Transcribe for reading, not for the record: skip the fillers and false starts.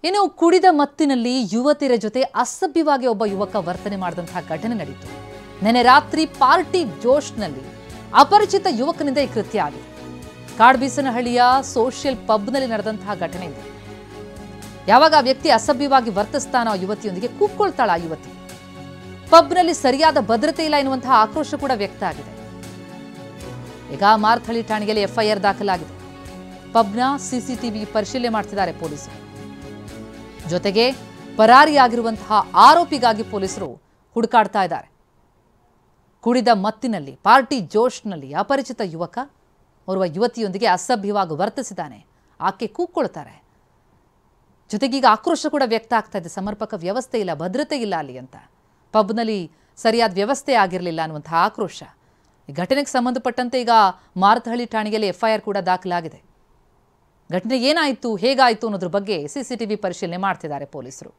ಇನ್ನು ಕುಡಿದ ಮತ್ತಿನಲ್ಲಿ ಯುವತಿಯರ ಜೊತೆ ಅಸಭ್ಯವಾಗಿ ಒಬ್ಬ ಯುವಕ ವರ್ತನೆ ಮಾಡಿದಂತಹ ಘಟನೆ ನಡೆಯಿತು. ನೆನೆ ರಾತ್ರಿ ಪಾರ್ಟಿ ಜೋಶ್ನಲ್ಲಿ ಅಪರಿಚಿತ ಯುವಕನಿಂದ ಈ ಕೃತ್ಯ ಆಗಿದೆ. ಕಾಡ್ಬೀಸನಹಳ್ಳಿಯ ಸೋಷಿಯಲ್ ಪಬ್ನಲ್ಲಿ ನಡೆದಂತಹ ಘಟನೆ ಇದು. ಯಾವಾಗ ಆ ವ್ಯಕ್ತಿ ಅಸಭ್ಯವಾಗಿ ವರ್ತಿಸ್ತಾನೋ ಆ ಯುವತಿಯೊಂದಿಗೆ ಕೂಕ್ಕೊಳ್ತಾಳ ಆ ಯುವತಿ. ಪಬ್ನಲ್ಲಿ ಸರಿಯಾದ ಭದ್ರತೆ ಇಲ್ಲ ಎನ್ನುವಂತಹ ಆಕ್ರೋಶ ಕೂಡ ವ್ಯಕ್ತ ಆಗಿದೆ. ಈಗ ಮಾರ್ಥಳ್ಳಿ ಠಾಣೆಯಲ್ಲಿ ಎಫ್ಐಆರ್ ದಾಖಲಾಗಿದೆ. ಪಬ್ನ ಸಿಸಿಟಿವಿ ಪರಿಶೀಲನೆ ಮಾಡ್ತಿದ್ದಾರೆ ಪೊಲೀಸರು. ಜೊತೆಗೆ ಪರಾರಿಯಾಗಿರುವಂತಹ ಆರೋಪಿಗಾಗಿ ಪೊಲೀಸರು ಹುಡುಕಾಡ್ತಾ ಇದ್ದಾರೆ. ಕುಡಿದ ಮತ್ತಿನಲ್ಲಿ ಪಾರ್ಟಿ ಜೋಶ್ನಲ್ಲಿ ಅಪರಿಚಿತ ಯುವಕ ಓರ್ವ ಯುವತಿಯೊಂದಿಗೆ ಅಸಭ್ಯವಾಗಿ ವರ್ತಿಸಿದ್ದಾನೆ. ಆಕೆ ಕೂಕ್ಕೊಳ್ತಾರೆ. ಜೊತೆಗೀಗ ಆಕ್ರೋಶ ಕೂಡ ವ್ಯಕ್ತ ಆಗ್ತಾ ಇದೆ. ಸಮರ್ಪಕ ವ್ಯವಸ್ಥೆ ಇಲ್ಲ, ಭದ್ರತೆ ಇಲ್ಲ ಅಲ್ಲಿ ಅಂತ. ಪಬ್ನಲ್ಲಿ ಸರಿಯಾದ ವ್ಯವಸ್ಥೆ ಆಗಿರಲಿಲ್ಲ ಅನ್ನುವಂತಹ ಆಕ್ರೋಶ. ಈ ಘಟನೆಗೆ ಸಂಬಂಧಪಟ್ಟಂತೆ ಈಗ ಮಾರತಹಳ್ಳಿ ಠಾಣೆಯಲ್ಲಿ ಎಫ್ಐಆರ್ ಕೂಡ ದಾಖಲಾಗಿದೆ. ಘಟನೆ ಏನಾಯಿತು, ಹೇಗಾಯಿತು ಅನ್ನೋದ್ರ ಬಗ್ಗೆ ಸಿಸಿಟಿವಿ ಪರಿಶೀಲನೆ ಮಾಡ್ತಿದ್ದಾರೆ ಪೊಲೀಸರು.